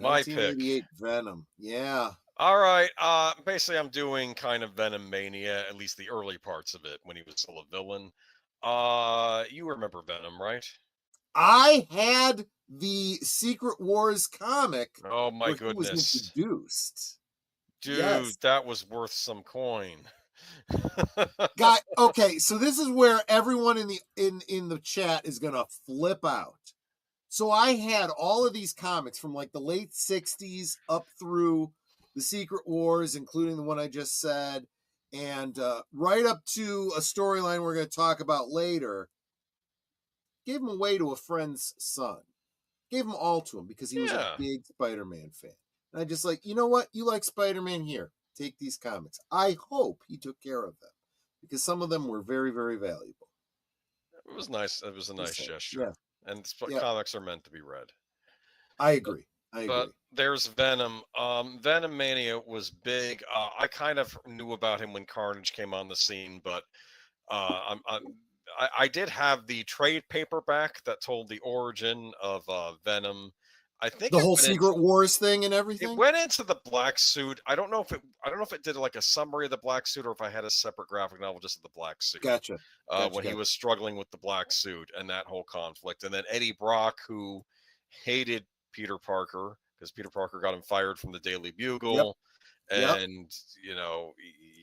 My pick. 1988 Venom. Yeah. All right. Basically, I'm doing kind of Venom Mania, at least the early parts of it when he was still a villain. You remember Venom, right? I had the Secret Wars comic Oh my where he was goodness. introduced. Dude, Yes. that was worth some coin. Guy, okay, so this is where everyone in the chat is gonna flip out. So I had all of these comics from like the late 60s up through the Secret Wars, including the one I just said, and right up to a storyline we're going to talk about later. Gave them away to a friend's son. Gave them all to him because he was a Yeah. big Spider-Man fan. And I just like, you know what? You like Spider-Man? Here, take these comics. I hope he took care of them because some of them were very, very valuable. It was nice. It was a nice So, gesture. yeah, And yeah, comics are meant to be read. I agree. I But agree. there's Venom. Venom Mania was big. I kind of knew about him when Carnage came on the scene, but I did have the trade paperback that told the origin of Venom. I think The whole Secret Wars thing and it everything. went into the black suit. I don't know if it did like a summary of the black suit or if I had a separate graphic novel just of the black suit. Gotcha. When he Gotcha. was struggling with the black suit and that whole conflict, and then Eddie Brock, who hated Peter Parker because Peter Parker got him fired from the Daily Yep. Bugle, Yep. and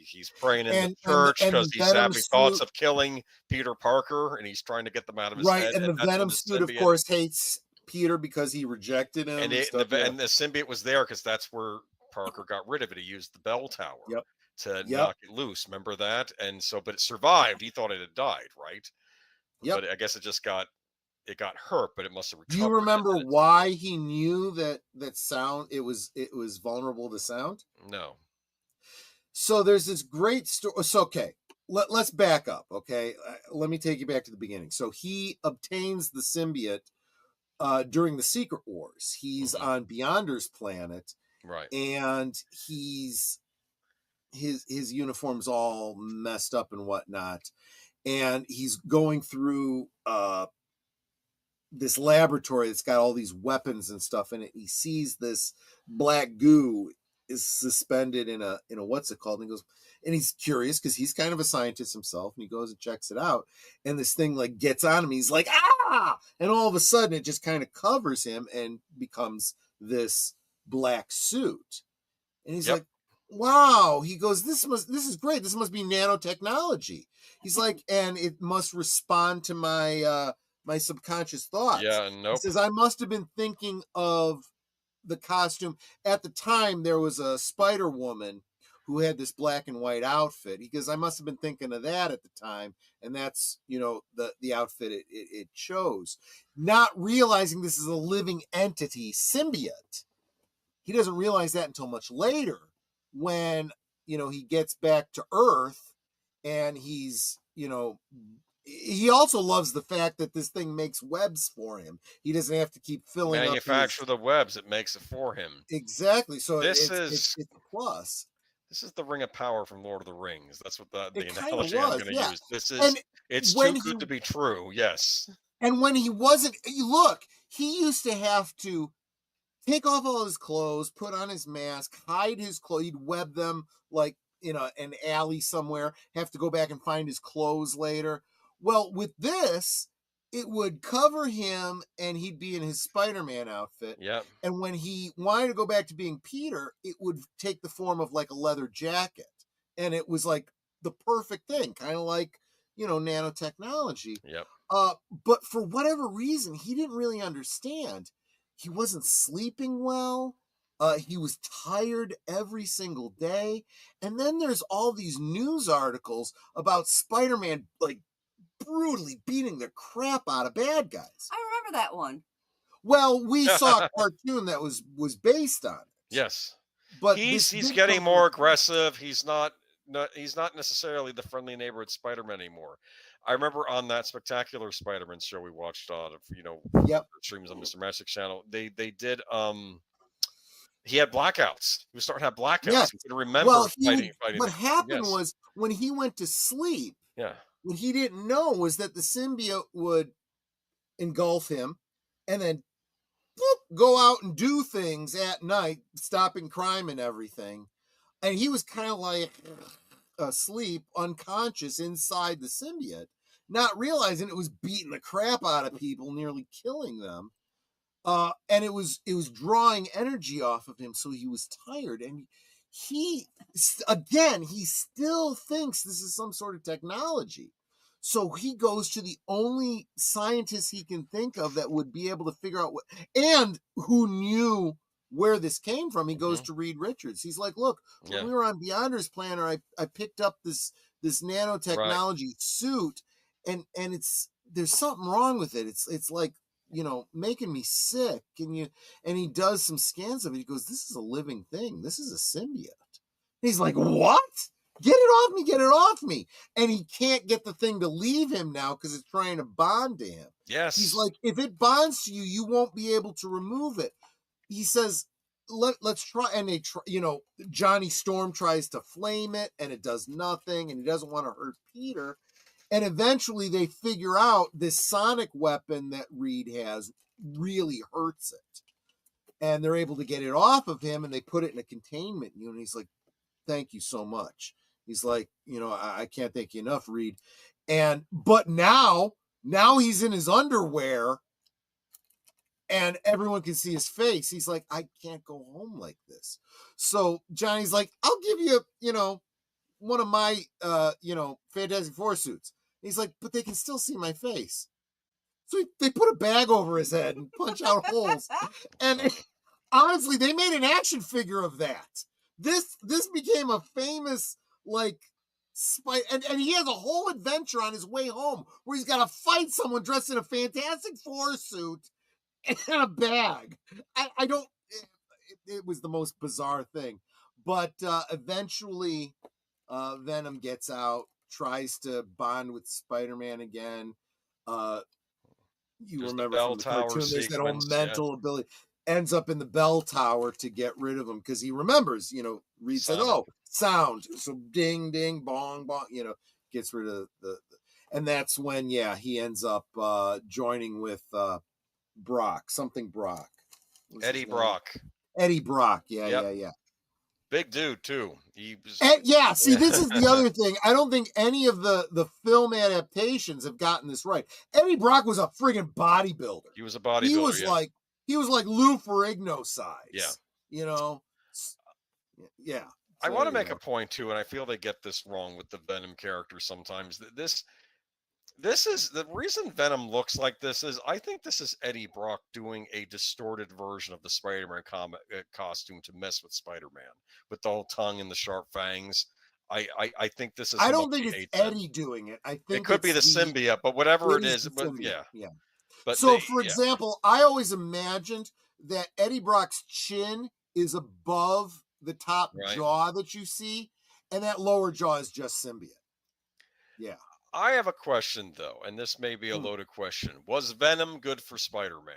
he's praying in the And church and because the he's Venom having thoughts suit, of killing Peter Parker, and he's trying to get them out of his right? head, And and the that's when Venom the suit, of symbiote course, hates Peter because he rejected him and stuff. Yeah. and the symbiote was there because that's where Parker got rid of it. He used the bell tower Yep. to Yep. knock it loose. Remember that? And so, but it survived. He thought it had died, right? Yep. But I guess it got hurt, but it must have Do you recovered and remember then it took why he knew that sound it was vulnerable to sound? no. So there's this great story. So okay, let's back up. Okay, let me take you back to the beginning. So he obtains the symbiote during the Secret Wars. He's Hmm. on Beyonder's planet, Right. and his uniform's all messed up and whatnot, and he's going through this laboratory that's got all these weapons and stuff in it. He sees this black goo is suspended in a what's it called, and he goes, and he's curious because he's kind of a scientist himself, and he goes and checks it out, and this thing like gets on him. He's like, ah, and all of a sudden it just kind of covers him and becomes this black suit, and he's Yep. like, wow. He goes, this is great, this must be nanotechnology. He's like, and it must respond to my subconscious thoughts. Yeah. He Nope. says, I must have been thinking of the costume. At the time, there was a Spider Woman who had this black and white outfit. He goes, I must have been thinking of that at the time. And that's, the outfit it chose. Not realizing this is a living entity, symbiote. He doesn't realize that until much later when, he gets back to Earth and he also loves the fact that this thing makes webs for him. He doesn't have to keep filling up Manufacture the webs. It makes it for him. exactly. So This it's is a plus. this is the Ring of Power from Lord of the Rings. That's what the It kind of analogy I'm was, going to yeah. use. And It's too when he good to be true. Yes. when he wasn't, look, he used to have to take off all his clothes, put on his mask, hide his clothes. He'd web them like in an alley somewhere. Have to go back and find his clothes later. Well, with this, it would cover him and he'd be in his Spider-Man outfit. Yep. And when he wanted to go back to being Peter, it would take the form of like a leather jacket. And it was like the perfect thing, kind of like, nanotechnology. Yep. But for whatever reason, he didn't really understand. He wasn't sleeping well. He was tired every single day. And then there's all these news articles about Spider-Man like brutally beating the crap out of bad guys. I remember that one. Well, we saw a cartoon that was based on it. Yes. But He's this did getting come more from- aggressive. He's not necessarily the friendly neighborhood Spider-Man anymore. I remember on that spectacular Spider-Man show we watched on Yep. streams on Mr. Magic Channel. They did he had blackouts. He was starting to have blackouts. Yes. He could remember Well, fighting. what happened Yes. was when he went to sleep, Yeah. what he didn't know was that the symbiote would engulf him and then go out and do things at night, stopping crime and everything. And he was kind of like asleep, unconscious inside the symbiote, not realizing it was beating the crap out of people, nearly killing them. And it was drawing energy off of him, so he was tired. And he still thinks this is some sort of technology. So he goes to the only scientist he can think of that would be able to figure out what, and who knew where this came from. He goes to Reed Richards. He's like, look, when we were on Beyonders Planner, I picked up this nanotechnology suit, and there's something wrong with it. It's like, making me sick. And he does some scans of it. He goes, this is a living thing. This is a symbiote. He's like, what? Get it off me, get it off me. And he can't get the thing to leave him now because it's trying to bond to him. Yes. He's like, if it bonds to you, you won't be able to remove it. He says, let's try. And they try, Johnny Storm tries to flame it and it does nothing. And he doesn't want to hurt Peter. And eventually they figure out this sonic weapon that Reed has really hurts it. And they're able to get it off of him, and they put it in a containment unit. He's like, thank you so much. He's like, I can't thank you enough, Reed. But now he's in his underwear and everyone can see his face. He's like, I can't go home like this. So Johnny's like, I'll give you, one of my, Fantastic Four suits. He's like, but they can still see my face. So they put a bag over his head and punch out holes. And honestly, they made an action figure of that. This became a famous, like, and he has a whole adventure on his way home where he's got to fight someone dressed in a Fantastic Four suit and a bag. It was the most bizarre thing. But eventually Venom gets out, tries to bond with Spider-Man again. You remember from the cartoon, there's that old mental ability. Ends up in the bell tower to get rid of him because he remembers, Reed said, sound. So ding, ding, bong, bong, gets rid of and that's when, he ends up joining with Brock. Eddie Brock. Yeah. Big dude too. See, this is the other thing. I don't think any of the film adaptations have gotten this right. Eddie Brock was a friggin' bodybuilder. He was a bodybuilder. He was like Lou Ferrigno size. Yeah. Yeah. I want to make a point too, and I feel they get this wrong with the Venom character sometimes. This is the reason Venom looks like this is I think this is Eddie Brock doing a distorted version of the Spider-Man costume to mess with Spider-Man with the whole tongue and the sharp fangs. I think this is. I don't think it's Eddie doing it. I think it could be the symbiote, but whatever it is, yeah. But so, for example, I always imagined that Eddie Brock's chin is above the top jaw that you see, and that lower jaw is just symbiote. Yeah. I have a question, though, and this may be a loaded question. Was Venom good for Spider-Man?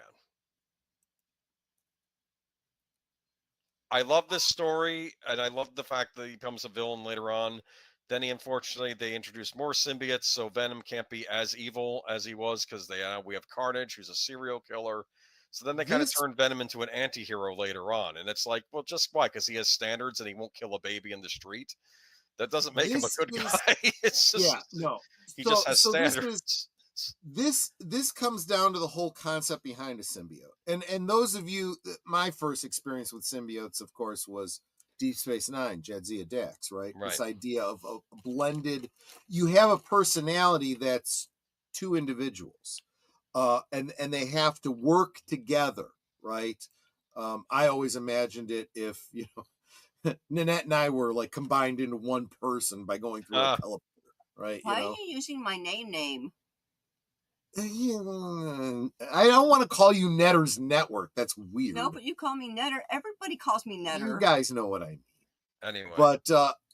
I love this story, and I love the fact that he becomes a villain later on. Then unfortunately, they introduced more symbiotes, so Venom can't be as evil as he was because we have Carnage, who's a serial killer. So then they kind of turned Venom into an anti-hero later on. And it's like, well, just why? Because he has standards and he won't kill a baby in the street? That doesn't make him a good guy. It's just, he just has standards. This comes down to the whole concept behind a symbiote. And those of you, my first experience with symbiotes, of course, was Deep Space Nine, Jadzia Dax, right? This idea of a blended, you have a personality that's two individuals, and they have to work together, right? I always imagined it if, Nanette and I were like combined into one person by going through a teleporter, right? Why are you using my name? I don't want to call you Netter's Network. That's weird. No, but you call me Netter. Everybody calls me Netter. You guys know what I mean. Anyway. But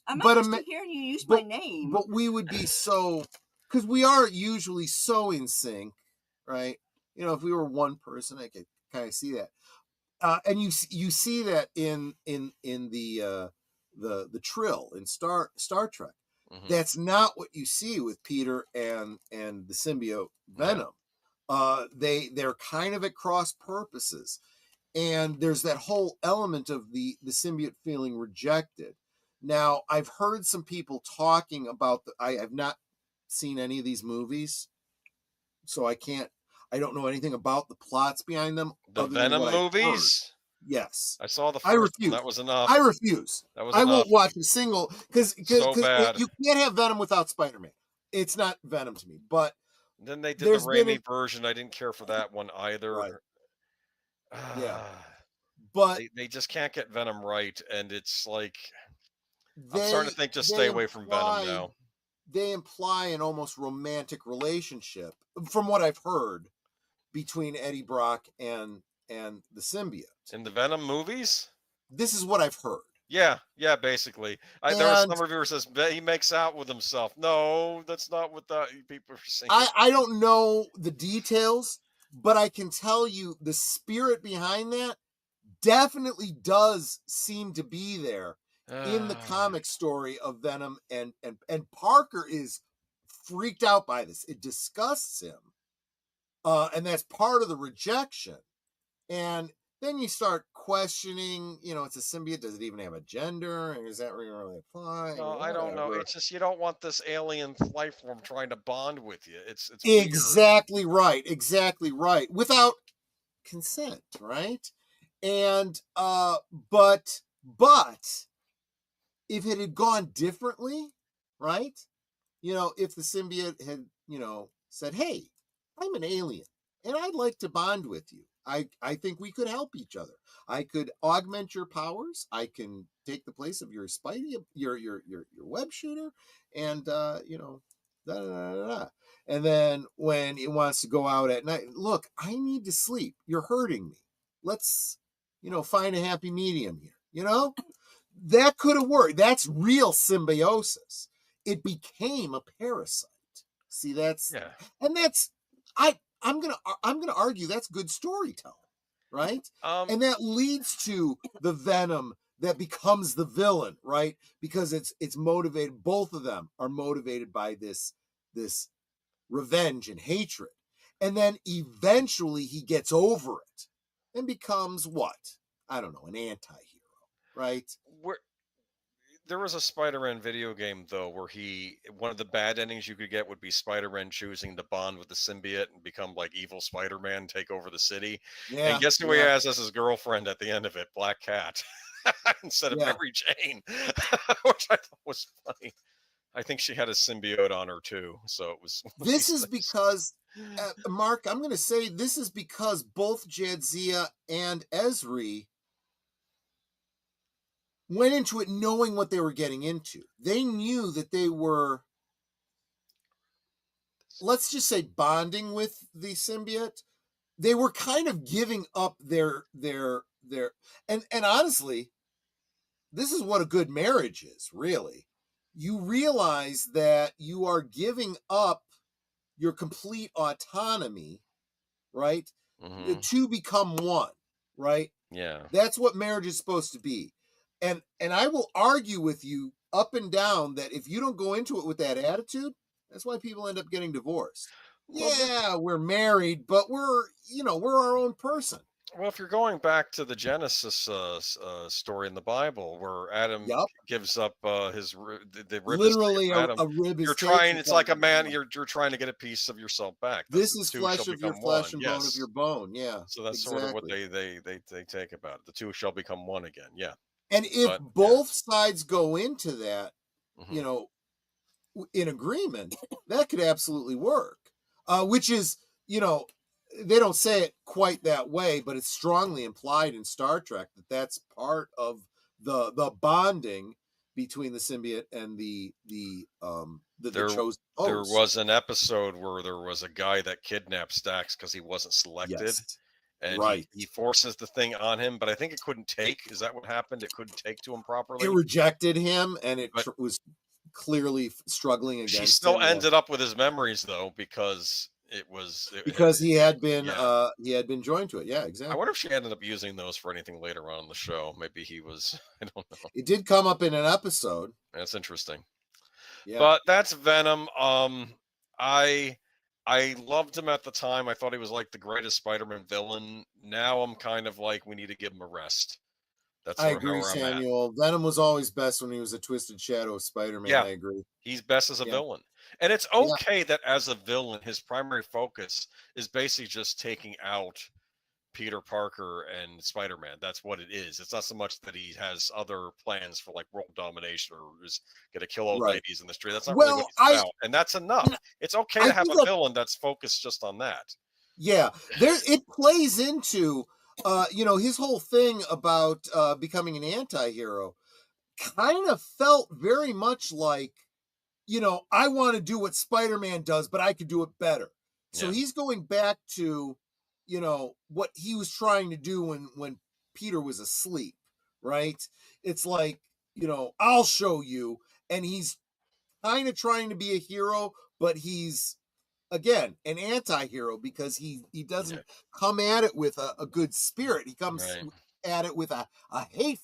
I'm not used to hearing you use my name. But we would be so, because we are usually so in sync, right? If we were one person, I could kind of see that. And you see that in the Trill in Star Trek. Mm-hmm. That's not what you see with Peter and the symbiote Venom. They're kind of at cross purposes. And there's that whole element of the symbiote feeling rejected. Now, I've heard some people talking about I have not seen any of these movies, so I don't know anything about the plots behind them. The Venom movies? Yes. I saw the I first refuse. one. That was enough. I refuse. That was I enough. won't watch a single, because So bad. you can't have Venom without Spider-Man. It's not Venom to me, but then they did the Raimi version. I didn't care for that one either. Right. Yeah. Ah, But they just can't get Venom right, and it's like I'm starting to think just stay away from Venom now. They imply an almost romantic relationship, from what I've heard, between Eddie Brock and the symbiote. In the Venom movies? This is what I've heard. Yeah, basically. There was some reviewer says he makes out with himself. No, that's not what people are saying. I don't know the details, but I can tell you the spirit behind that definitely does seem to be there in the comic story of Venom, and Parker is freaked out by this. It disgusts him. And that's part of the rejection. And then you start questioning, it's a symbiote. Does it even have a gender? And does that really apply? No, I don't know. It's just you don't want this alien life form trying to bond with you. It's exactly weird. Right. Exactly right. Without consent, right? And but if it had gone differently, right? If the symbiote had, said, "Hey, I'm an alien and I'd like to bond with you. I think we could help each other. I could augment your powers. I can take the place of your Spidey, your web shooter, and da da da da." And then when he wants to go out at night, look, I need to sleep. You're hurting me. Let's, find a happy medium here. That could have worked. That's real symbiosis. It became a parasite. See, and that's I'm gonna argue that's good storytelling, right? And that leads to the Venom that becomes the villain, right? Because it's motivated. Both of them are motivated by this revenge and hatred, and then eventually he gets over it and becomes what? I don't know, an anti-hero, right? There was a Spider-Man video game, though, where one of the bad endings you could get would be Spider-Man choosing to bond with the symbiote and become like evil Spider-Man, take over the city. Yeah, and guess who he has as his girlfriend at the end of it? Black Cat. Instead of Mary Jane, which I thought was funny. I think she had a symbiote on her, too. So it was... This is because, Mark, I'm going to say this is because both Jadzia and Ezri went into it knowing what they were getting into. They knew that they were, let's just say, bonding with the symbiote. They were kind of giving up their and honestly, this is what a good marriage is, really. You realize that you are giving up your complete autonomy, right? Mm-hmm. To become one, right? Yeah. That's what marriage is supposed to be. And I will argue with you up and down that if you don't go into it with that attitude, that's why people end up getting divorced. Well, we're married, but we're our own person. Well, if you're going back to the Genesis story in the Bible, where Adam gives up the rib, literally is Adam, a rib is you're trying. It's like a man. You're trying to get a piece of yourself back. This is flesh of your flesh and bone of your bone. Yeah. So that's sort of what they take about it. The two shall become one again. Yeah. And if both sides go into that, in agreement, that could absolutely work. Which is, they don't say it quite that way, but it's strongly implied in Star Trek that that's part of the bonding between the symbiote and the chosen host. There was an episode where there was a guy that kidnapped Stax because he wasn't selected. Yes. And he forces the thing on him, but I think it couldn't take. Is that what happened? It couldn't take to him properly? It rejected him, and it was clearly struggling against him. She still ended up with his mememories, though, because he had been joined to it. Yeah, exactly. I wonder if she ended up using those for anything later on in the show. Maybe he was, I don't know. It did come up in an episode. That's interesting. Yeah. But that's Venom. I loved him at the time. I thought he was like the greatest Spider-Man villain. Now I'm kind of like, we need to give him a rest. That's I sort of agree, where I'm at. Samuel. Venom was always best when he was a twisted shadow of Spider-Man. Yeah. I agree. He's best as a Yeah. villain. And it's Yeah. okay that as a villain, his primary focus is basically just taking out Peter Parker and Spider-Man. That's what it is. It's not so much that he has other plans for like world domination or is gonna kill old Right. ladies in the street. That's not really what he's about. And that's enough. It's okay I to have think a that- villain that's focused just on that. Yeah, there it plays into his whole thing about becoming an anti-hero kind of felt very much like, I want to do what Spider-Man does, but I could do it better. So Yeah. he's going back to, what he was trying to do when Peter was asleep, right? It's like, I'll show you. And he's kind of trying to be a hero, but he's again an anti-hero because he doesn't come at it with a good spirit. He comes Right. at it with a hate.